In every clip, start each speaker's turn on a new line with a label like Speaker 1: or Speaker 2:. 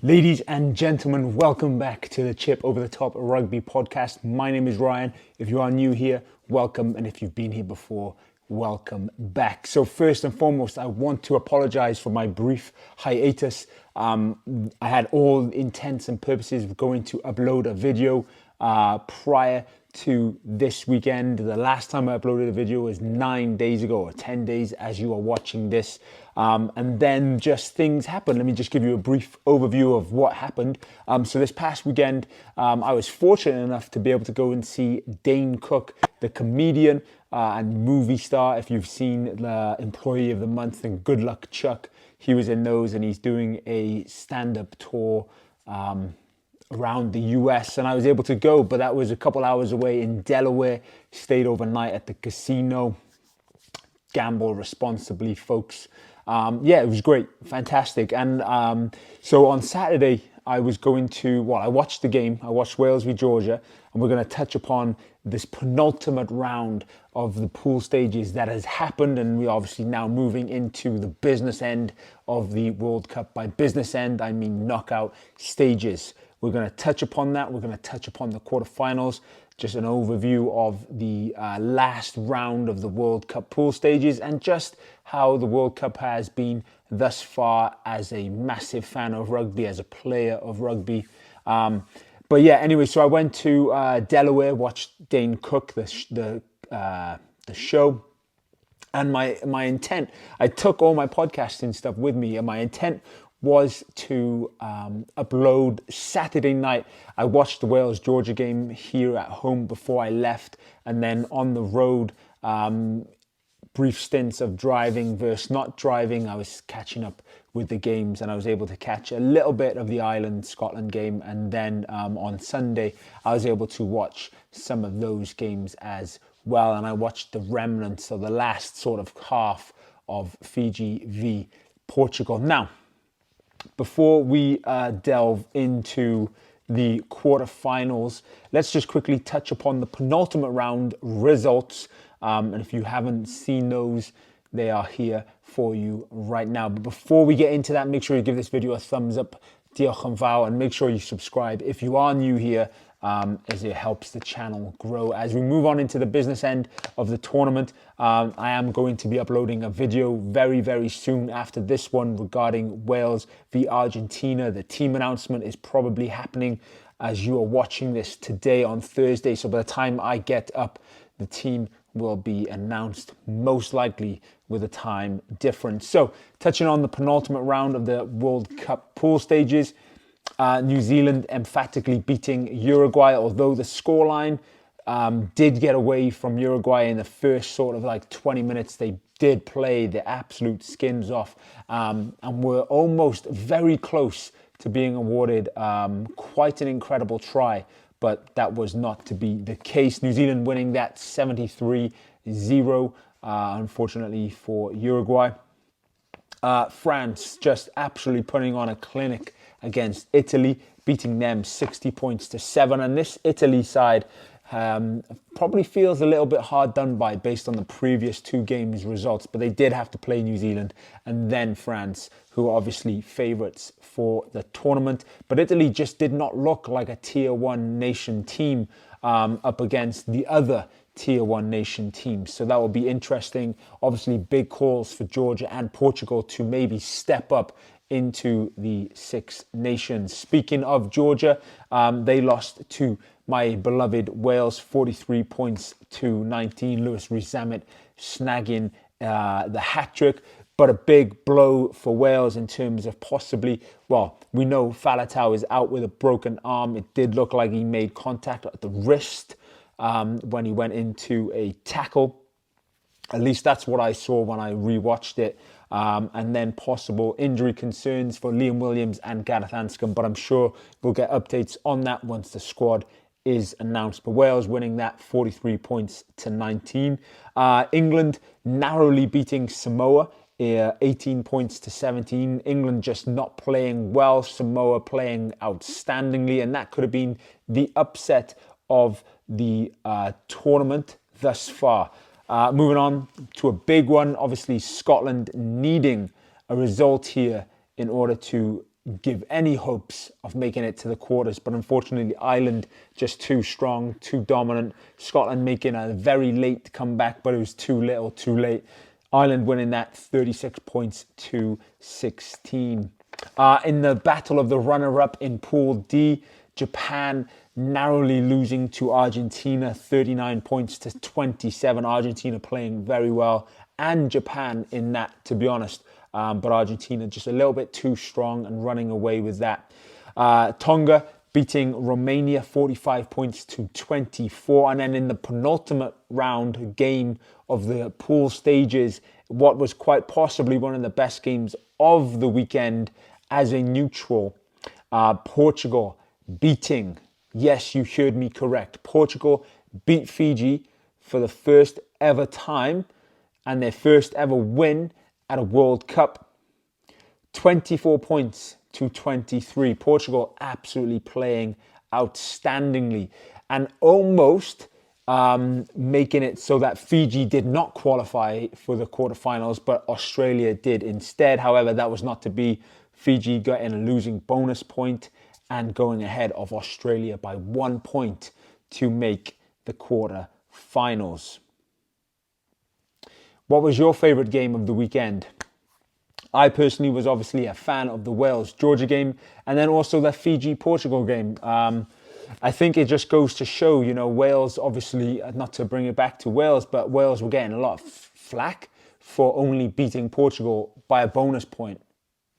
Speaker 1: Ladies and gentlemen, welcome back to the Chip Over the Top Rugby podcast. My name is Ryan. If you are new here, welcome. And if you've been here before, welcome back. So first and foremost, I want to apologize for my brief hiatus. I had all intents and purposes of going to upload a video prior to this weekend. The last time I uploaded a video was 9 days ago, or 10 days as you are watching this. And then just things happened. Let me just give you a brief overview of what happened. So this past weekend, I was fortunate enough to be able to go and see Dane Cook, the comedian and movie star. If you've seen the Employee of the Month, then good luck, Chuck. He was in those, and he's doing a stand-up tour around the US, and I was able to go, but that was a couple hours away in Delaware. Stayed overnight at the casino. Gamble responsibly, folks. It was great, fantastic. And so on Saturday, I was going to, I watched the game. I watched Wales v Georgia, and we're going to touch upon this penultimate round of the pool stages that has happened, and we're obviously now moving into the business end of the World Cup. By business end, I mean knockout stages. We're going to touch upon that. We're going to touch upon the quarterfinals, just an overview of the last round of the World Cup pool stages, and just how the World Cup has been thus far as a massive fan of rugby, as a player of rugby. Anyway, so I went to Delaware, watched Dane Cook, the show, and my intent, I took all my podcasting stuff with me, and my intent was to upload Saturday night. I watched the Wales-Georgia game here at home before I left, and then on the road, brief stints of driving versus not driving. I was catching up with the games, and I was able to catch a little bit of the Ireland-Scotland game, and then on Sunday, I was able to watch some of those games as well, and I watched the remnants of the last sort of half of Fiji v Portugal. Now, before we delve into the quarterfinals, let's just quickly touch upon the penultimate round results. And if you haven't seen those, they are here for you right now. But before we get into that, make sure you give this video a thumbs up, Diolch Yn Fawr, and make sure you subscribe if you are new here, as it helps the channel grow. As we move on into the business end of the tournament, I am going to be uploading a video very, very soon after this one regarding Wales v Argentina. The team announcement is probably happening as you are watching this today on Thursday. So by the time I get up, the team will be announced, most likely with a time difference. So touching on the penultimate round of the World Cup pool stages, New Zealand emphatically beating Uruguay, although the scoreline did get away from Uruguay in the first sort of like 20 minutes. They did play the absolute skins off and were almost very close to being awarded quite an incredible try, but that was not to be the case. New Zealand winning that 73-0, unfortunately for Uruguay. France just absolutely putting on a clinic against Italy, beating them 60 points to 7. And this Italy side probably feels a little bit hard done by based on the previous two games results, but they did have to play New Zealand and then France, who are obviously favourites for the tournament. But Italy just did not look like a tier 1 nation team up against the other tier 1 nation teams. So that will be interesting. Obviously, big calls for Georgia and Portugal to maybe step up into the Six Nations. Speaking of Georgia, they lost to my beloved Wales, 43 points to 19. Lewis Rees-Zammit snagging the hat-trick, but a big blow for Wales in terms of possibly, we know Faletau is out with a broken arm. It did look like he made contact at the wrist when he went into a tackle. At least that's what I saw when I rewatched it. And then possible injury concerns for Liam Williams and Gareth Anscombe, but I'm sure we'll get updates on that once the squad is announced. But Wales winning that 43 points to 19. England narrowly beating Samoa, 18 points to 17. England just not playing well, Samoa playing outstandingly, and that could have been the upset of the tournament thus far. Moving on to a big one, obviously Scotland needing a result here in order to give any hopes of making it to the quarters. But unfortunately, Ireland just too strong, too dominant. Scotland making a very late comeback, but it was too little, too late. Ireland winning that 36 points to 16. In the battle of the runner-up in Pool D, Japan narrowly losing to Argentina, 39 points to 27. Argentina playing very well, and Japan in that, to be honest. But Argentina just a little bit too strong and running away with that. Tonga beating Romania, 45 points to 24. And then in the penultimate round game of the pool stages, what was quite possibly one of the best games of the weekend as a neutral, Portugal beating, yes, you heard me correct, Portugal beat Fiji for the first ever time and their first ever win at a World Cup. 24 points to 23. Portugal absolutely playing outstandingly and almost making it so that Fiji did not qualify for the quarterfinals, but Australia did instead. However, that was not to be. Fiji got in a losing bonus point and going ahead of Australia by 1 point to make the quarterfinals. What was your favourite game of the weekend? I personally was obviously a fan of the Wales-Georgia game and then also the Fiji-Portugal game. I think it just goes to show, Wales, obviously, not to bring it back to Wales, but Wales were getting a lot of flack for only beating Portugal by a bonus point,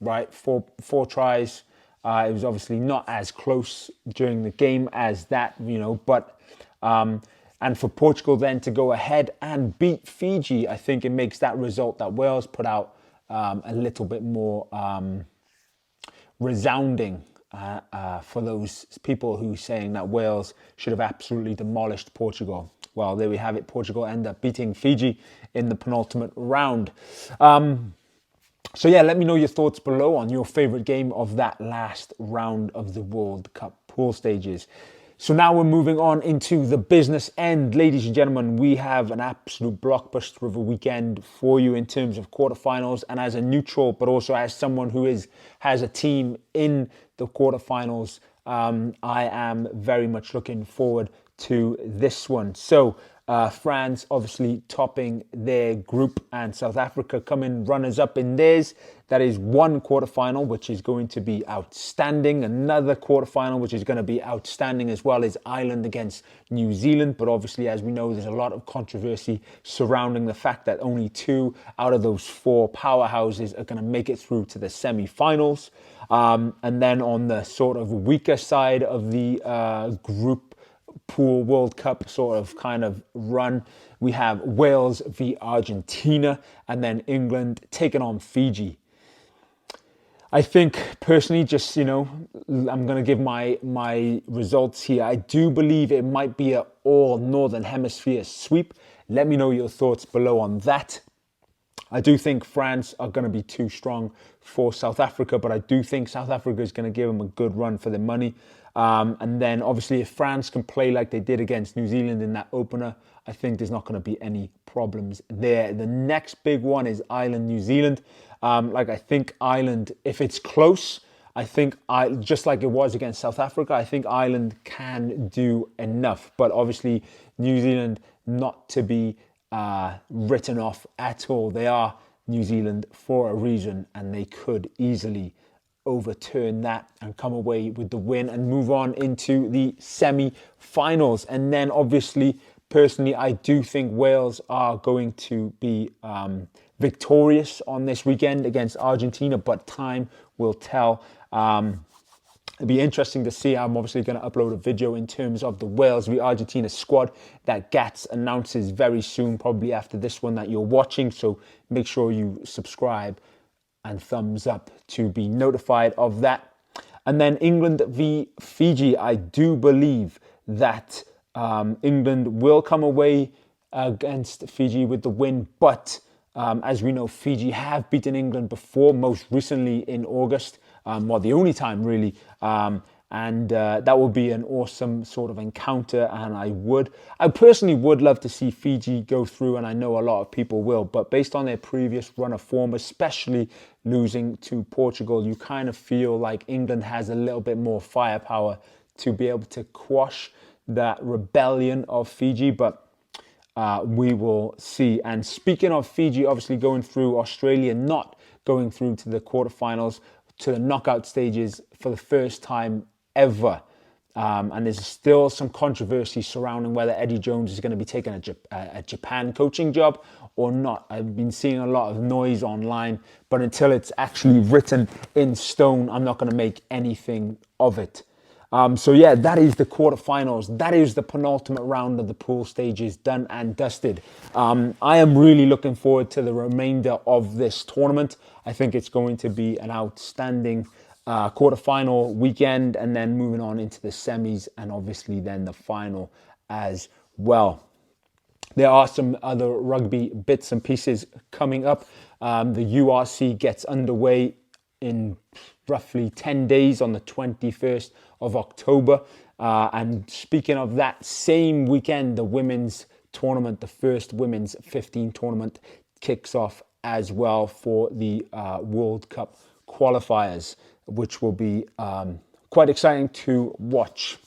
Speaker 1: right? Four tries. It was obviously not as close during the game as that, but... and for Portugal then to go ahead and beat Fiji, I think it makes that result that Wales put out a little bit more resounding for those people who are saying that Wales should have absolutely demolished Portugal. Well, there we have it. Portugal end up beating Fiji in the penultimate round. So yeah, let me know your thoughts below on your favourite game of that last round of the World Cup pool stages. So now we're moving on into the business end. Ladies and gentlemen, we have an absolute blockbuster of a weekend for you in terms of quarterfinals. And as a neutral, but also as someone who has a team in the quarterfinals, I am very much looking forward to this one. So France obviously topping their group and South Africa coming runners-up in theirs. That is one quarterfinal, which is going to be outstanding. Another quarterfinal, which is going to be outstanding as well, is Ireland against New Zealand. But obviously, as we know, there's a lot of controversy surrounding the fact that only 2 out of those 4 powerhouses are going to make it through to the semi-finals. And then on the sort of weaker side of the group pool World Cup sort of kind of run, we have Wales v Argentina and then England taking on Fiji. I think personally, just, I'm going to give my results here. I do believe it might be an all Northern Hemisphere sweep. Let me know your thoughts below on that. I do think France are going to be too strong for South Africa, but I do think South Africa is going to give them a good run for their money. And then obviously if France can play like they did against New Zealand in that opener, I think there's not going to be any problems there. The next big one is Ireland-New Zealand. I think Ireland, if it's close, I think just like it was against South Africa, I think Ireland can do enough. But obviously New Zealand not to be written off at all. They are New Zealand for a reason, and they could easily overturn that and come away with the win and move on into the semi-finals. And then obviously, personally, I do think Wales are going to be victorious on this weekend against Argentina, but time will tell. It'll be interesting to see. I'm obviously going to upload a video in terms of the Wales v Argentina squad that Gats announces very soon, probably after this one that you're watching. So make sure you subscribe and thumbs up to be notified of that. And then England v Fiji. I do believe that England will come away against Fiji with the win, but as we know, Fiji have beaten England before, most recently in August. The only time really. And that would be an awesome sort of encounter. And I personally would love to see Fiji go through, and I know a lot of people will. But based on their previous run of form, especially losing to Portugal, you kind of feel like England has a little bit more firepower to be able to quash that rebellion of Fiji. But we will see. And speaking of Fiji, obviously going through, Australia not going through to the quarterfinals, to the knockout stages for the first time ever. And there's still some controversy surrounding whether Eddie Jones is going to be taking a Japan coaching job or not. I've been seeing a lot of noise online, but until it's actually written in stone, I'm not going to make anything of it. So yeah, that is the quarterfinals. That is the penultimate round of the pool stages done and dusted. I am really looking forward to the remainder of this tournament. I think it's going to be an outstanding quarterfinal weekend, and then moving on into the semis, and obviously then the final as well. There are some other rugby bits and pieces coming up. The URC gets underway in roughly 10 days on the 21st of October. And speaking of that same weekend, the women's tournament, the first women's 15 tournament, kicks off as well for the World Cup qualifiers, which will be quite exciting to watch.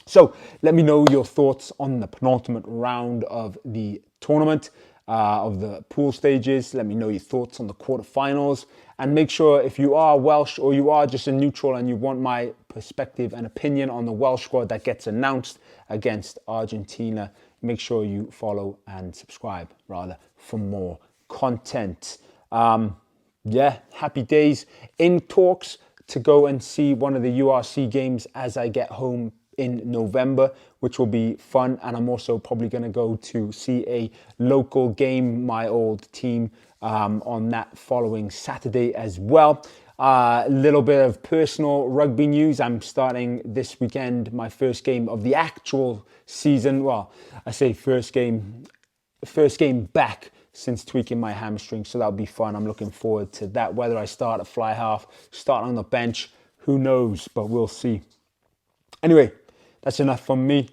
Speaker 1: So let me know your thoughts on the penultimate round of the tournament, of the pool stages. Let me know your thoughts on the quarterfinals. And make sure, if you are Welsh or you are just a neutral and you want my perspective and opinion on the Welsh squad that gets announced against Argentina, make sure you follow and subscribe, rather, for more content. Yeah, happy days. In talks to go and see one of the URC games as I get home in November, which will be fun. And I'm also probably going to go to see a local game, my old team, on that following Saturday as well. A little bit of personal rugby news. I'm starting this weekend my first game of the actual season. Well, I say first game back since tweaking my hamstring, so that'll be fun. I'm looking forward to that. Whether I start at fly half, start on the bench, who knows, but we'll see. Anyway, that's enough from me.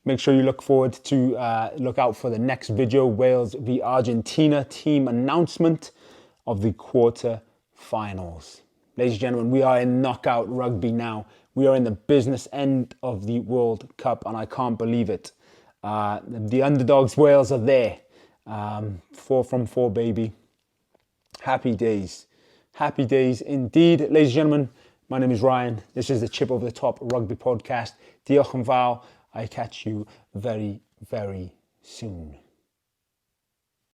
Speaker 1: Make sure you look out for the next video, Wales v Argentina team announcement of the quarter-finals. Ladies and gentlemen, we are in knockout rugby now. We are in the business end of the World Cup, and I can't believe it. The underdogs Wales are there. 4 from 4, baby. Happy days. Happy days indeed. Ladies and gentlemen, my name is Ryan. This is the Chip Over the Top Rugby Podcast. Diolch Yn Fawr. I catch you very, very soon.